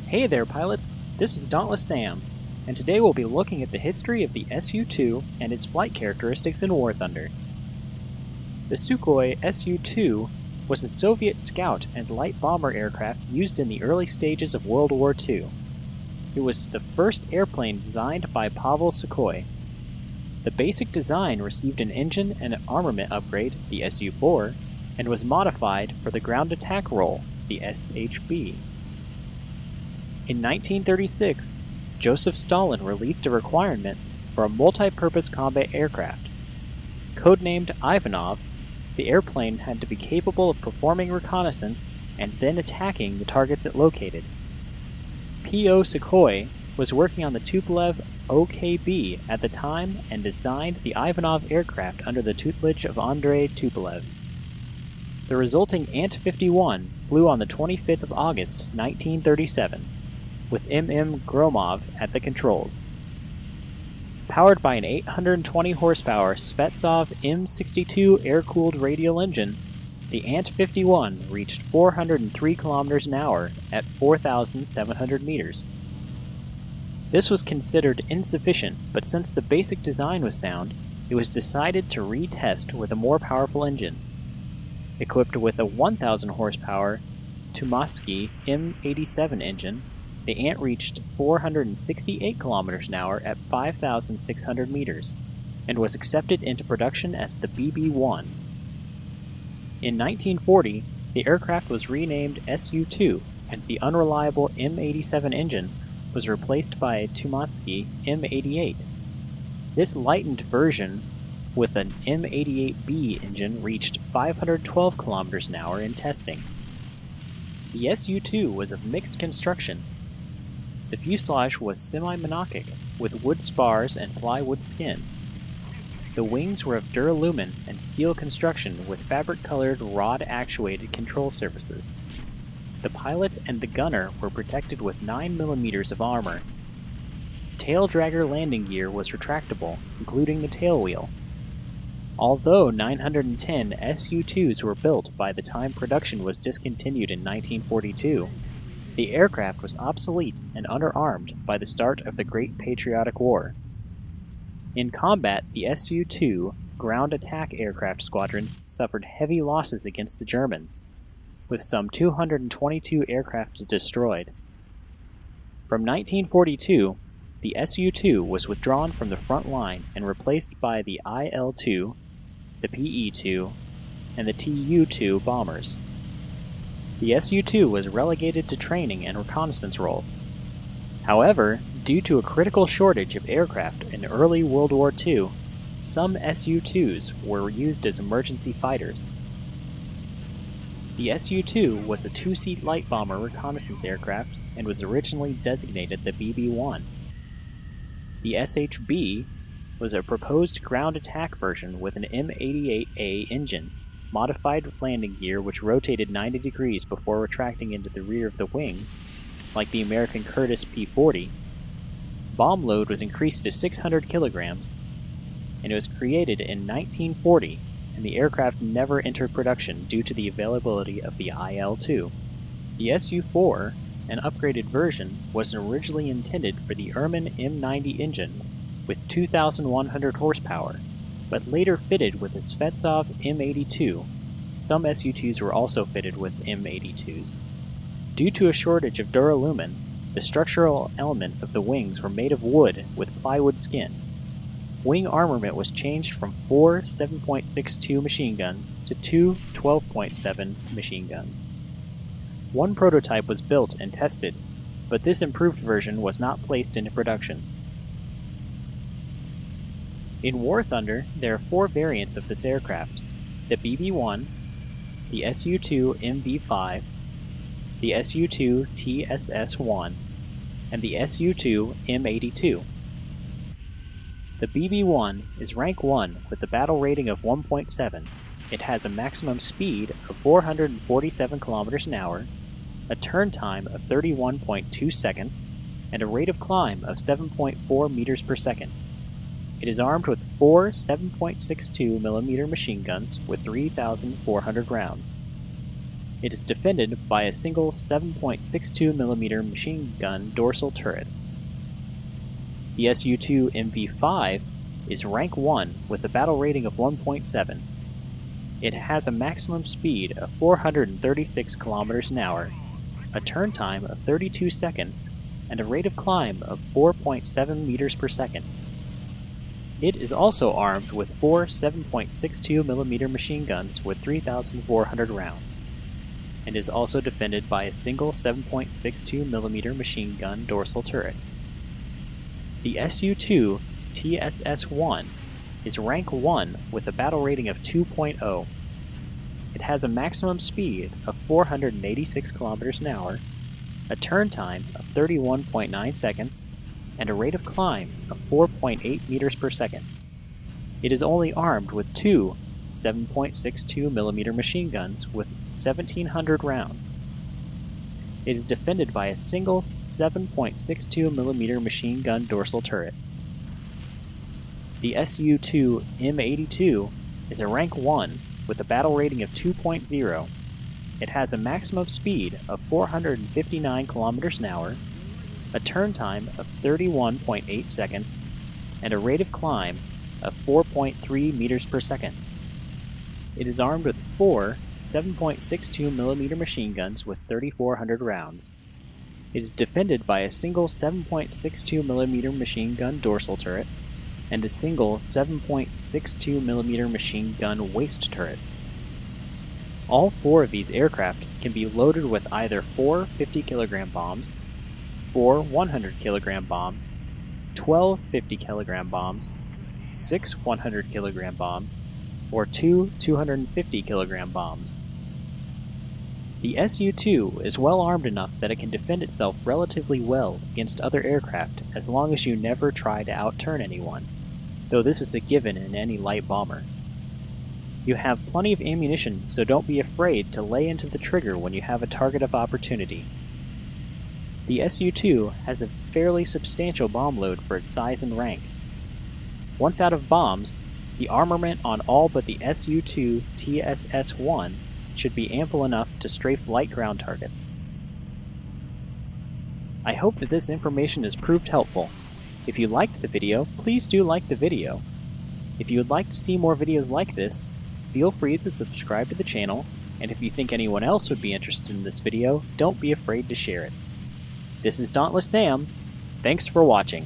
Hey there, pilots! This is Dauntless Sam, and today we'll be looking at the history of the Su-2 and its flight characteristics in War Thunder. The Sukhoi Su-2 was a Soviet scout and light bomber aircraft used in the early stages of World War II. It was the first airplane designed by Pavel Sukhoi. The basic design received an engine and armament upgrade, the Su-4, and was modified for the ground attack role, the SHB. In 1936, Joseph Stalin released a requirement for a multi-purpose combat aircraft. Codenamed Ivanov, the airplane had to be capable of performing reconnaissance and then attacking the targets it located. P.O. Sukhoi was working on the Tupolev OKB at the time and designed the Ivanov aircraft under the tutelage of Andrei Tupolev. The resulting Ant-51 flew on the 25th of August, 1937, with M.M. Gromov at the controls. Powered by an 820 horsepower Svetsov M62 air-cooled radial engine, the Ant-51 reached 403 km an hour at 4,700 meters. This was considered insufficient, but since the basic design was sound, it was decided to retest with a more powerful engine. Equipped with a 1,000 horsepower Tumatsky M87 engine, the Ant reached 468 km an hour at 5,600 meters, and was accepted into production as the BB-1. In 1940, the aircraft was renamed Su-2, and the unreliable M87 engine was replaced by a Tumatsky M88. This lightened version with an M88B engine reached 512 km an hour in testing. The Su-2 was of mixed construction. The fuselage was semi-monoclinic, with wood spars and plywood skin. The wings were of duralumin and steel construction with fabric-colored rod-actuated control surfaces. The pilot and the gunner were protected with 9 mm of armor. Tail dragger landing gear was retractable, including the tail wheel. Although 910 Su-2s were built by the time production was discontinued in 1942, the aircraft was obsolete and underarmed by the start of the Great Patriotic War. In combat, the Su-2 ground attack aircraft squadrons suffered heavy losses against the Germans, with some 222 aircraft destroyed. From 1942, the Su-2 was withdrawn from the front line and replaced by the IL-2, the PE-2, and the Tu-2 bombers. The Su-2 was relegated to training and reconnaissance roles. However, due to a critical shortage of aircraft in early World War II, some Su-2s were used as emergency fighters. The Su-2 was a two-seat light bomber reconnaissance aircraft and was originally designated the BB-1. The SHB was a proposed ground attack version with an M88A engine, modified landing gear which rotated 90 degrees before retracting into the rear of the wings, like the American Curtiss P-40. Bomb load was increased to 600 kilograms, and it was created in 1940, and the aircraft never entered production due to the availability of the IL-2. The Su-4, an upgraded version, was originally intended for the Ehrmann M90 engine with 2,100 horsepower, but later fitted with a Svetsov M82. Some Su-2s were also fitted with M82s. Due to a shortage of duralumin, the structural elements of the wings were made of wood with plywood skin. Wing armament was changed from 4 7.62 machine guns to 2 12.7 machine guns. One prototype was built and tested, but this improved version was not placed into production. In War Thunder, there are 4 variants of this aircraft: the BB-1, the Su-2 MV-5, the Su-2 TSS-1, and the Su-2 M82. The BB-1 is rank 1 with a battle rating of 1.7. It has a maximum speed of 447 km an hour, a turn time of 31.2 seconds, and a rate of climb of 7.4 meters per second. It is armed with 4 7.62 mm machine guns with 3,400 rounds. It is defended by a single 7.62mm machine gun dorsal turret. The Su-2 MV-5 is rank 1 with a battle rating of 1.7. It has a maximum speed of 436 km an hour, a turn time of 32 seconds, and a rate of climb of 4.7 meters per second. It is also armed with 4 7.62mm machine guns with 3,400 rounds, and is also defended by a single 7.62mm machine gun dorsal turret. The Su-2 TSS-1 is rank 1 with a battle rating of 2.0. It has a maximum speed of 486 km an hour, a turn time of 31.9 seconds, and a rate of climb of 4.8 meters per second. It is only armed with 2 7.62mm machine guns with 1,700 rounds. It is defended by a single 7.62mm machine gun dorsal turret. The Su-2 M82 is a rank 1 with a battle rating of 2.0. It has a maximum speed of 459 km an hour, a turn time of 31.8 seconds, and a rate of climb of 4.3 meters per second. It is armed with 4 7.62mm machine guns with 3,400 rounds. It is defended by a single 7.62mm machine gun dorsal turret and a single 7.62mm machine gun waist turret. All 4 of these aircraft can be loaded with either 4 50-kilogram bombs, 4 100-kilogram bombs, 12 50-kilogram bombs, 6 100-kilogram bombs, or 2 250-kilogram bombs. The Su-2 is well armed enough that it can defend itself relatively well against other aircraft as long as you never try to outturn anyone, though this is a given in any light bomber. You have plenty of ammunition, so don't be afraid to lay into the trigger when you have a target of opportunity. The Su-2 has a fairly substantial bomb load for its size and rank. Once out of bombs, the armament on all but the Su-2 TSS-1 should be ample enough to strafe light ground targets. I hope that this information has proved helpful. If you liked the video, please do like the video. If you would like to see more videos like this, feel free to subscribe to the channel, and if you think anyone else would be interested in this video, don't be afraid to share it. This is Dauntless Sam. Thanks for watching.